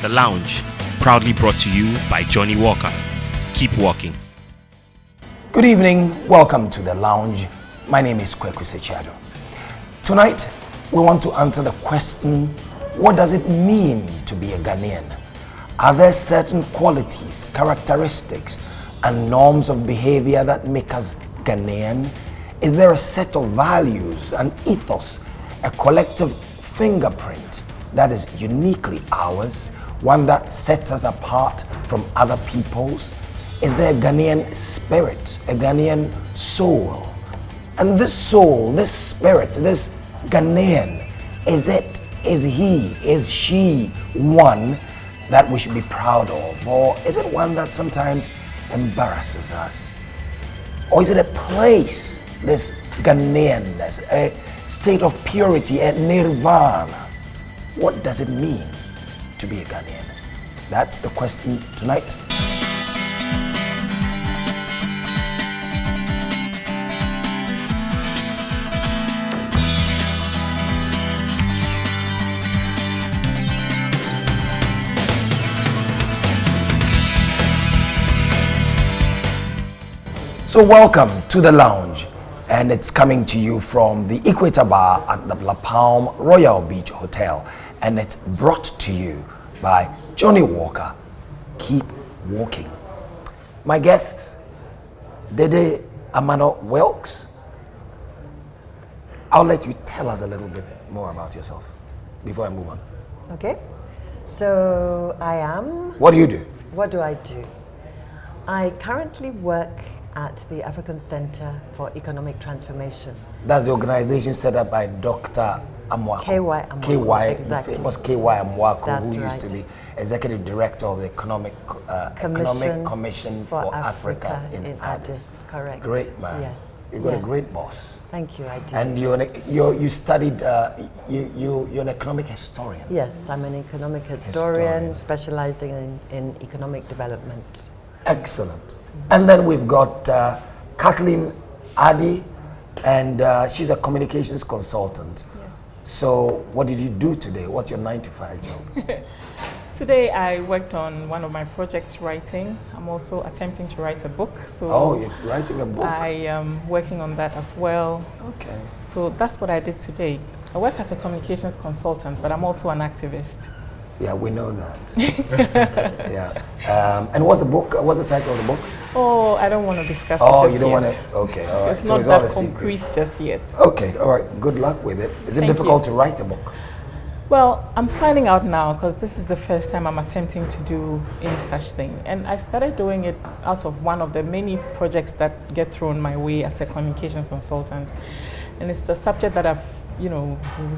The Lounge, proudly brought to you by Johnny Walker. Keep walking. Good evening, welcome to The Lounge. My name is Kwaku Sakyi-Addo. Tonight, we want to answer the question, what does it mean to be a Ghanaian? Are there certain qualities, characteristics, and norms of behavior that make us Ghanaian? Is there a set of values, an ethos, a collective fingerprint that is uniquely ours, one that sets us apart from other peoples? Is there a Ghanaian spirit, a Ghanaian soul? And this soul, this spirit, this Ghanaian, is he, is she one that we should be proud of? Or is it one that sometimes embarrasses us? Or is it a place, this Ghanaianness, a state of purity, a nirvana? What does it mean to be a Ghanaian? That's the question tonight. So welcome to The Lounge, and it's coming to you from the Equator Bar at the La Palm Royal Beach Hotel, and it's brought to you by Johnny Walker. Keep walking. My guests, Dede, Amanor, Wilks. I'll let you tell us a little bit more about yourself before I move on. Okay, so I am... What do you do? What do I do? I currently work at the African Center for Economic Transformation. That's the organization set up by Dr. Amwako. KY Amwako, KY, exactly. The famous KY Amwako, That's who used to be Executive Director of the Economic Commission for Africa in Addis. Correct. Great man. Yes. You've got a great boss. Thank you, I do. And you studied, you're an economic historian. Yes, I'm an economic historian specializing in economic development. Excellent. And then we've got Kathleen, Addy, and she's a communications consultant. Yes. So what did you do today? What's your 9-to-5 job? Today I worked on one of my projects writing. I'm also attempting to write a book. So oh, you're writing a book? I am working on that as well. Okay. So that's what I did today. I work as a communications consultant, but I'm also an activist. Yeah, we know that. Yeah. And what's the book? What's the title of the book? Oh, I don't want to discuss it Oh, just you don't yet. want to? Okay, all right. It's So not it's all that a secret. concrete just yet. Okay, all right. Good luck with it. Is it Thank difficult you. to write a book? Well, I'm finding out now because this is the first time I'm attempting to do any such thing. And I started doing it out of one of the many projects that get thrown my way as a communication consultant. And it's a subject that I've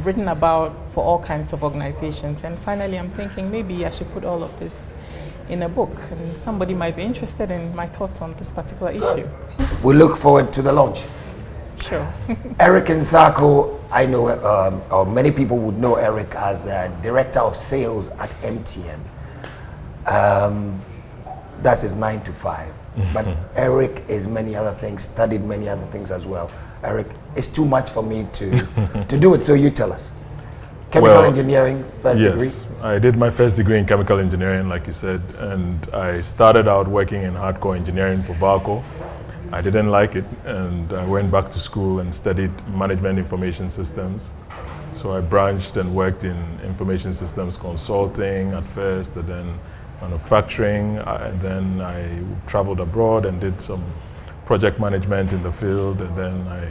written about for all kinds of organizations. And finally, I'm thinking maybe I should put all of this in a book. And somebody might be interested in my thoughts on this particular issue. We look forward to the launch. Sure. Eric Nsarkoh, I know, or many people would know Eric as Director of Sales at MTN. That's his 9-to-5. But Eric is many other things, studied many other things as well. Eric, it's too much for me to do it, so you tell us. Chemical engineering, first degree? Yes, I did my first degree in chemical engineering, like you said, and I started out working in hardcore engineering for Barco. I didn't like it, and I went back to school and studied management information systems. So I branched and worked in information systems consulting at first, and then manufacturing, and then I traveled abroad and did some project management in the field, and then I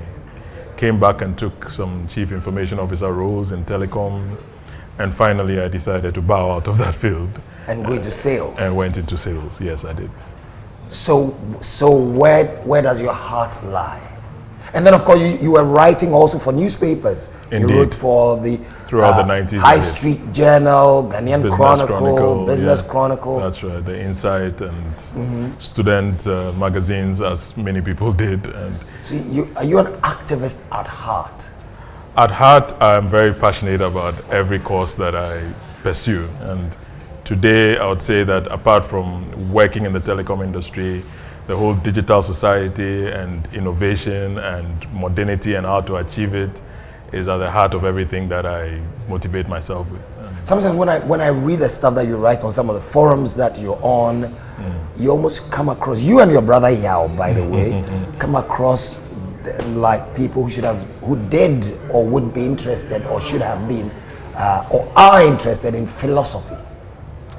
came back and took some chief information officer roles in telecom, and finally I decided to bow out of that field. And go into sales? And went into sales, yes I did. So where does your heart lie? And then of course you were writing also for newspapers. Indeed. You wrote for the throughout the 90s. High Street Journal, Ghanaian Chronicle, Business yeah, Chronicle. That's right, the Insight and student magazines, as many people did. And so are you an activist at heart? At heart, I'm very passionate about every cause that I pursue. And today, I would say that apart from working in the telecom industry, the whole digital society and innovation and modernity and how to achieve it is at the heart of everything that I motivate myself with. And Sometimes when I read the stuff that you write on some of the forums that you're on, you almost come across, you and your brother Yao, by the way, come across like people who did or would be interested or should have been or are interested in philosophy.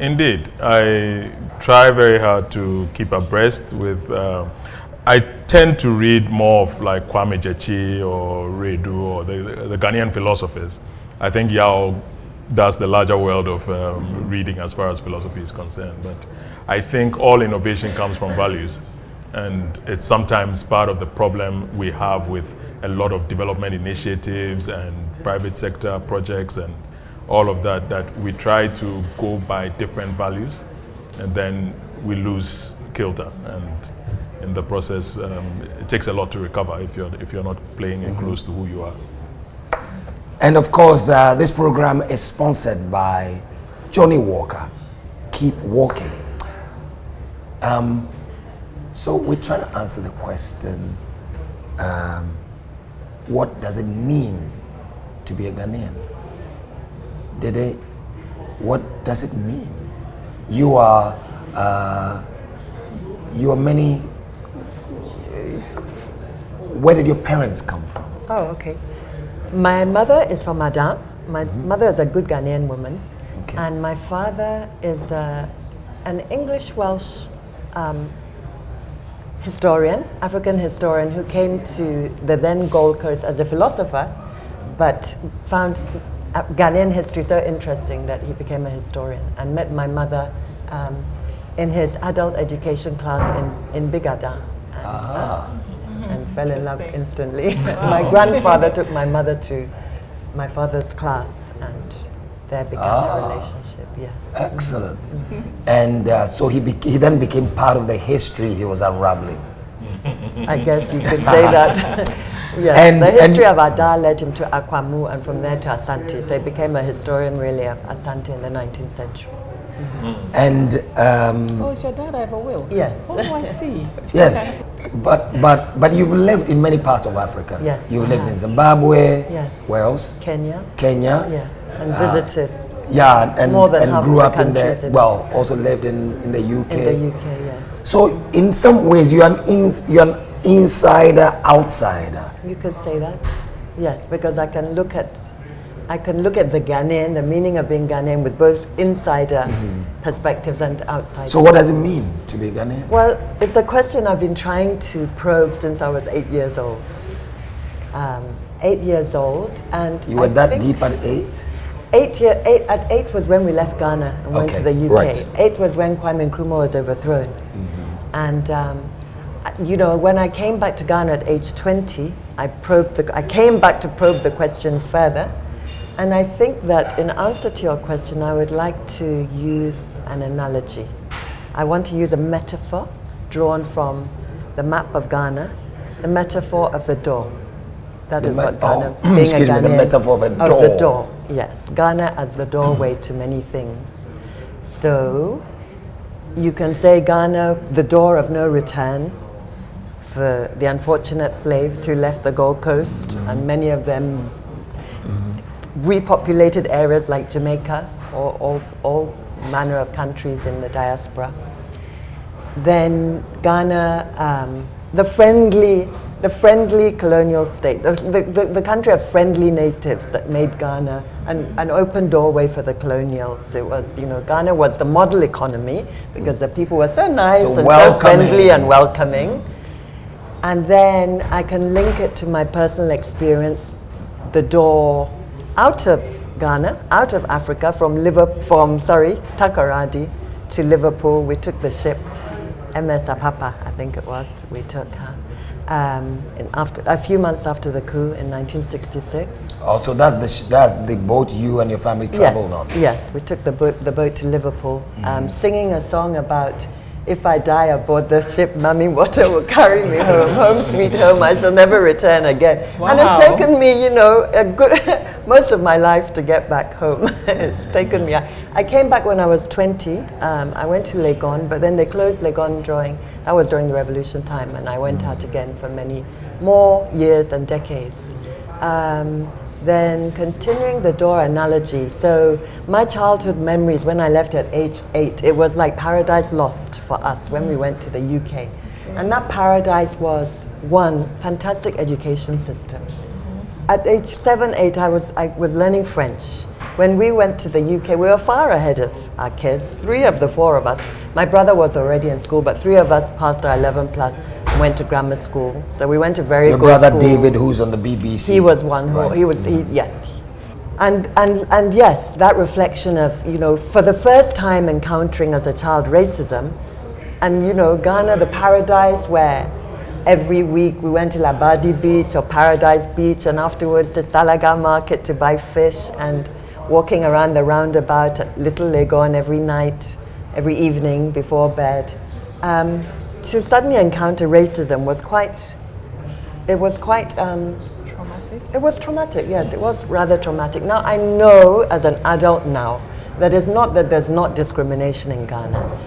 Indeed, I try very hard to keep abreast with. I tend to read more of like Kwame Jechi or Redu or the Ghanaian philosophers. I think Yao does the larger world of reading as far as philosophy is concerned. But I think all innovation comes from values. And it's sometimes part of the problem we have with a lot of development initiatives and private sector projects and all of that, that we try to go by different values and then we lose kilter. And in the process, it takes a lot to recover if you're not playing it close to who you are. And of course, this program is sponsored by Johnny Walker. Keep walking. So we're trying to answer the question, what does it mean to be a Ghanaian? Dede, what does it mean? You are many. Where did your parents come from? Oh, okay. My mother is from Addy. My mother is a good Ghanaian woman. Okay. And my father is an English-Welsh historian, African historian, who came to the then Gold Coast as a philosopher, but found Ghanaian history so interesting that he became a historian and met my mother in his adult education class in Big Adda. And fell in love instantly. My grandfather took my mother to my father's class, and there began a relationship. Yes. Excellent. And so he then became part of the history he was unraveling. I guess you could say that. Yes. And the history of Adda led him to Akwamu, and from there to Asante. So he became a historian really of Asante in the 19th century. And Oh, is your dad ever Wilks? Yes. Oh, I see. yes, Okay. but you've lived in many parts of Africa. Yes, You've I lived have. in Zimbabwe. Yes. Where else? Kenya. Kenya. Yes. And visited Yeah, and more than half grew of the up in countries the in also lived in the UK. in the UK. Yes. So in some ways you're an insider, outsider. You could say that. Yes, because I can look at the Ghanaian, the meaning of being Ghanaian with both insider perspectives and outsider. So what does it mean to be Ghanaian? Well, it's a question I've been trying to probe since I was 8 years old. 8 years old, and You were that deep at 8? At 8 was when we left Ghana and went to the UK. Right. 8 was when Kwame Nkrumah was overthrown. And you know, when I came back to Ghana at age 20, I came back to probe the question further. And I think that in answer to your question, I would like to use an analogy. I want to use a metaphor drawn from the map of Ghana, the metaphor of the door. That is what Ghana, being excuse a me, Ghanaian, the metaphor of a door. Of the door, yes. Ghana as the doorway to many things. So you can say Ghana, the door of no return for the unfortunate slaves who left the Gold Coast, and many of them repopulated areas like Jamaica or all manner of countries in the diaspora. Then Ghana, the friendly colonial state, the country of friendly natives that made Ghana an open doorway for the colonials. It was, you know, Ghana was the model economy because the people were so nice So and welcoming. so friendly and welcoming. And then I can link it to my personal experience, the door out of Ghana, out of Africa, from Takoradi to Liverpool. We took the ship, MS Apapa, I think it was. We took her after a few months after the coup in 1966. Oh, so that's the boat you and your family traveled on. Yes, we took the boat to Liverpool, singing a song about, if I die aboard the ship, Mummy Water will carry me home, home sweet home, I shall never return again. Wow. And it's taken me, you know, most of my life to get back home. It's taken me. I came back when I was 20. I went to Legon, but then they closed Legon that was during the revolution time, and I went out again for many more years and decades. Then continuing the door analogy. So my childhood memories when I left at age 8, it was like paradise lost for us when we went to the UK. And that paradise was, one, fantastic education system. At age 7, 8, I was learning French. When we went to the UK, we were far ahead of our kids. 3 of the 4 of us. My brother was already in school, but 3 of us passed our 11 plus and went to grammar school. So we went to very Your good brother schools. David, who's on the BBC. He was one who, Right. yes. And yes, that reflection of, you know, for the first time encountering as a child racism, and you know, Ghana, the paradise where every week we went to Labadi Beach or Paradise Beach, and afterwards the Salaga Market to buy fish, and walking around the roundabout at Little Legon every night, every evening before bed. To suddenly encounter racism was quite Traumatic? it was traumatic, yes, it was rather traumatic. Now I know as an adult now that it's not that there's not discrimination in Ghana.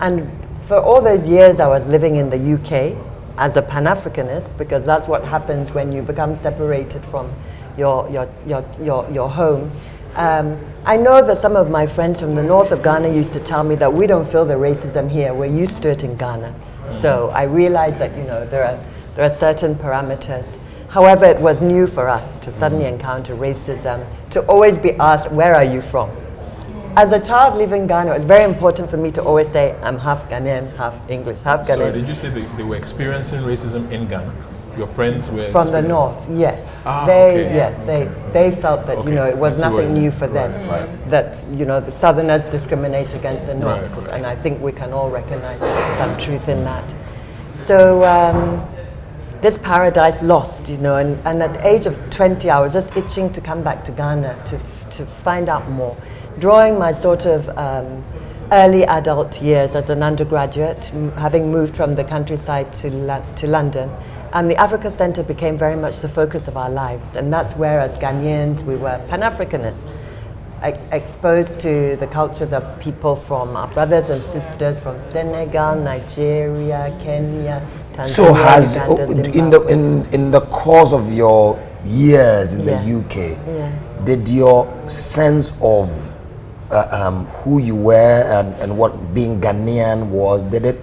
And for all those years I was living in the UK as a Pan-Africanist, because that's what happens when you become separated from your home. I know that some of my friends from the north of Ghana used to tell me that we don't feel the racism here, we're used to it in Ghana. So I realized that, you know, there are certain parameters. However, it was new for us to suddenly encounter racism, to always be asked, where are you from? As a child leaving Ghana, it was very important for me to always say, I'm half Ghanaian, half English, half Ghanaian. So did you say they were experiencing racism in Ghana? Your friends were From the north, yes. They felt that, Okay. you know, it was I see what nothing you new mean. for them. Right. That, you know, the southerners discriminate against the north. Right. And I think we can all recognize some truth in that. So this paradise lost, you know, and at the age of 20, I was just itching to come back to Ghana to find out more. Drawing my sort of early adult years as an undergraduate, having moved from the countryside to London, the Africa Centre became very much the focus of our lives. And that's where, as Ghanaians, we were Pan-Africanists, exposed to the cultures of people from our brothers and sisters from Senegal, Nigeria, Kenya, Tanzania, So has Uganda, Zimbabwe. in the course of your years in Yes. the UK, Yes. did your sense of who you were and what being Ghanaian was, did it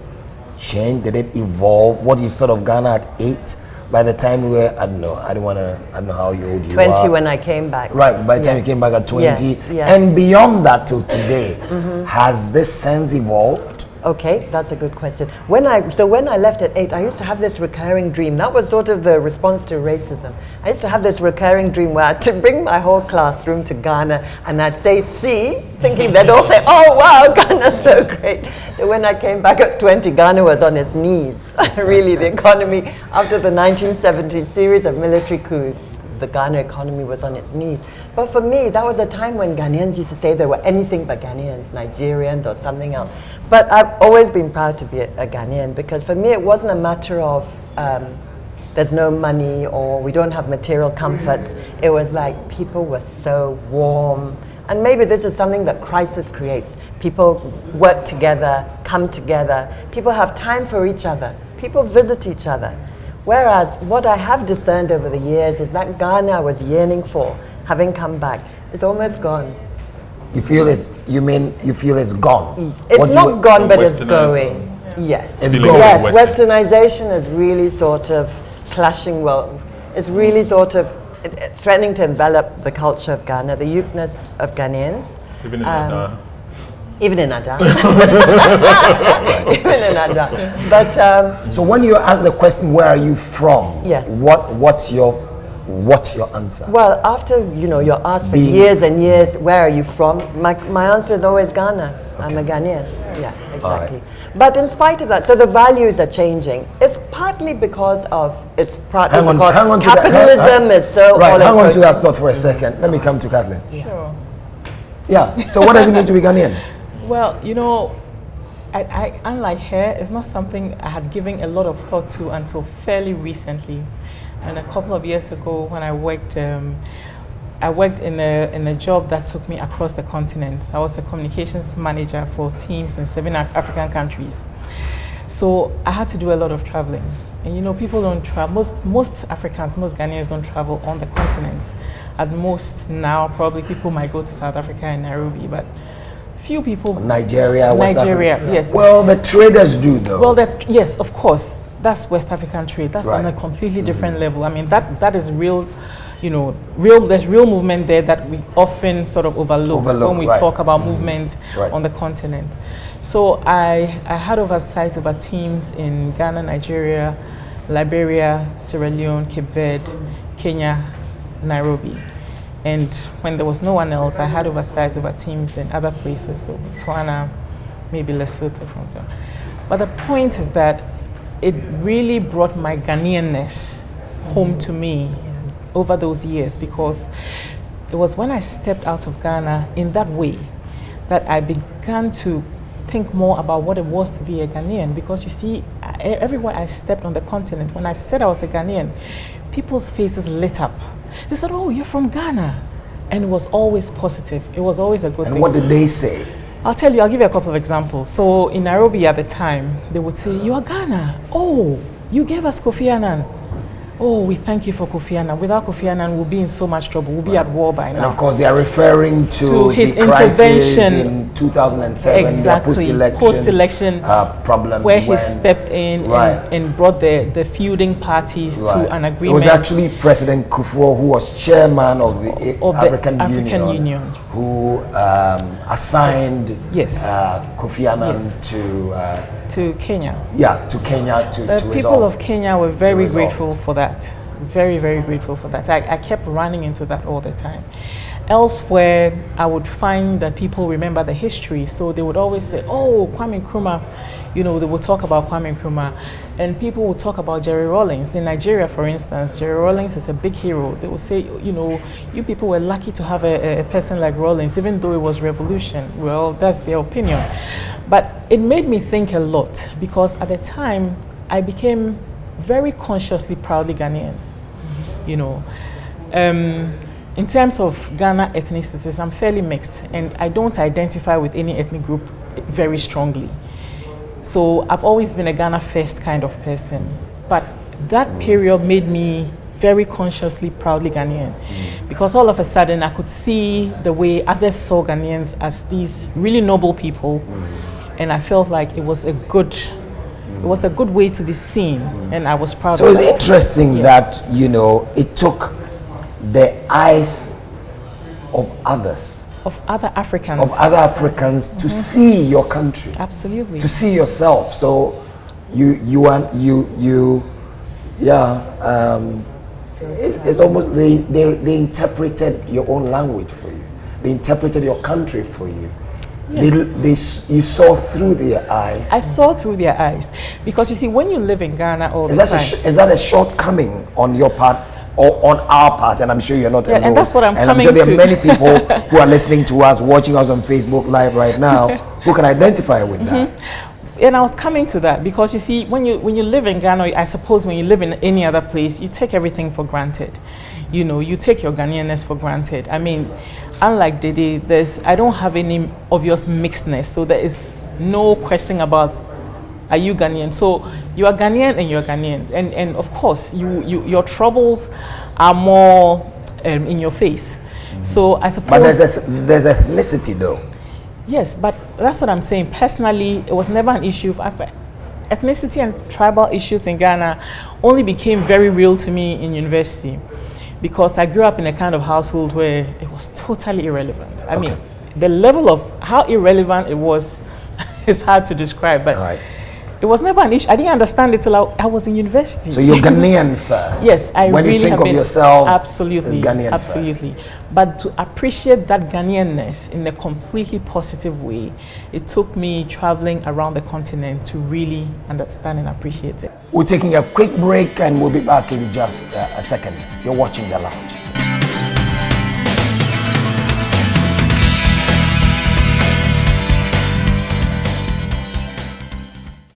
change? Did it evolve? What you thought of Ghana at 8? By the time you were, I don't know how old you 20 are. when I came back. Right, by the time Yeah. you came back at 20. Yes, yes. And beyond that till today, has this sense evolved? Okay, that's a good question. When I left at 8, I used to have this recurring dream. That was sort of the response to racism. I used to have this recurring dream where I had to bring my whole classroom to Ghana, and I'd say, see, thinking they'd all say, oh wow, Ghana's so great. Then when I came back at 20, Ghana was on its knees. Really, the economy, after the 1970 series of military coups, the Ghana economy was on its knees. But for me, that was a time when Ghanaians used to say they were anything but Ghanaians, Nigerians or something else. But I've always been proud to be a Ghanaian, because for me it wasn't a matter of there's no money or we don't have material comforts. It was like people were so warm. And maybe this is something that crisis creates. People work together, come together. People have time for each other. People visit each other. Whereas what I have discerned over the years is that Ghana I was yearning for, having come back, is almost gone. You feel it's gone? It's not gone, but it's Westernized. going. Yes. It's Feeling going. Yes, Western. westernization is really sort of clashing, it's really sort of threatening to envelop the culture of Ghana, the uniqueness of Ghanaians. Even in Adda. Even in Adda. Even in Adda. But So when you ask the question, where are you from? Yes. What's your answer? well, after you're asked for Being- years and years, where are you from? My answer is always Ghana. I'm a Ghanaian. Yeah, exactly. But in spite of that, so the values are changing. It's partly because capitalism is so right. all Hang on to approaching. that thought for a second. Let me come to Kathleen. Sure. Yeah. So what does it mean to be Ghanaian? Well, I unlike her, it's not something I had given a lot of thought to until fairly recently. And a couple of years ago, when I worked in a job that took me across the continent. I was a communications manager for teams in 7 African countries. So I had to do a lot of traveling. And people don't travel, most Africans, most Ghanaians don't travel on the continent. At most now, probably people might go to South Africa and Nairobi, but few people. Nigeria, West Nigeria, Africa. yes. Well, the traders do though. Well, yes, of course. That's West African trade. That's on a completely different level. I mean, that is real, there's real movement there that we often sort of overlook when we talk about movement on the continent. So I had oversight over teams in Ghana, Nigeria, Liberia, Sierra Leone, Cape Verde, Kenya, Nairobi. And when there was no one else, I had oversight over teams in other places, so Botswana, maybe Lesotho. But the point is that it really brought my Ghanaianness home to me over those years, because it was when I stepped out of Ghana in that way that I began to think more about what it was to be a Ghanaian. Because you see, everywhere I stepped on the continent, when I said I was a Ghanaian, people's faces lit up. They said, "Oh, you're from Ghana." And it was always positive. It was always a good thing. And what did they say? I'll tell you, I'll give you a couple of examples. So in Nairobi at the time, they would say, "You are Ghana. Oh, you gave us Kofi Annan. Oh, we thank you for Kofi Annan. Without Kofi Annan, we'll be in so much trouble. We'll be at war by now." And of course, they are referring to his the crisis intervention in 2007, the post-election problems, where he stepped in and brought the feuding parties to an agreement. It was actually President Kufuor, who was chairman of the African Union, who assigned Kofi Annan to Kenya. Yeah, to Kenya the people of Kenya were very grateful for that. Very, very grateful for that. I kept running into that all the time. Elsewhere, I would find that people remember the history, so they would always say, "Oh, Kwame Nkrumah," they would talk about Kwame Nkrumah, and people would talk about Jerry Rawlings. In Nigeria, for instance, Jerry Rawlings is a big hero. They would say, "You people were lucky to have a person like Rawlings, even though it was revolution." Well, that's their opinion. But it made me think a lot, because at the time, I became very consciously, proudly Ghanaian. In terms of Ghana ethnicities, I'm fairly mixed, and I don't identify with any ethnic group very strongly. So I've always been a Ghana first kind of person. But that period made me very consciously, proudly Ghanaian, because all of a sudden I could see the way others saw Ghanaians as these really noble people, and I felt like it was a good way to be seen, and I was proud of that. So it's interesting that, it took the eyes of others, of other Africans to see your country, absolutely, to see yourself. So it's almost they interpreted your own language for you. They interpreted your country for you. Yes. You saw through their eyes. I saw through their eyes, because you see, when you live in Ghana all the time, is that a shortcoming on your part or on our part? And I'm sure you're not alone. And that's what I'm coming to. And I'm sure there are many people who are listening to us, watching us on Facebook Live right now, who can identify with that. And I was coming to that, because you see, when you live in Ghana, I suppose when you live in any other place, you take everything for granted. You take your Ghanaianness for granted. I mean, unlike Dede, I don't have any obvious mixedness, so there is no question about, are you Ghanaian? So you are Ghanaian and you're Ghanaian, and of course your troubles are more in your face. So I suppose. But there's ethnicity though. Yes, but that's what I'm saying. Personally, it was never an issue. Ethnicity and tribal issues in Ghana only became very real to me in university, because I grew up in a kind of household where it was totally irrelevant. I mean, the level of how irrelevant it was is hard to describe, but it was never an issue. I didn't understand it till I was in university. So you're Ghanaian first? Yes, when really you think have of been yourself, absolutely, as Ghanaian absolutely. First. But to appreciate that Ghanaianness in a completely positive way, it took me traveling around the continent to really understand and appreciate it. We're taking a quick break and we'll be back in just a second. You're watching The Lounge.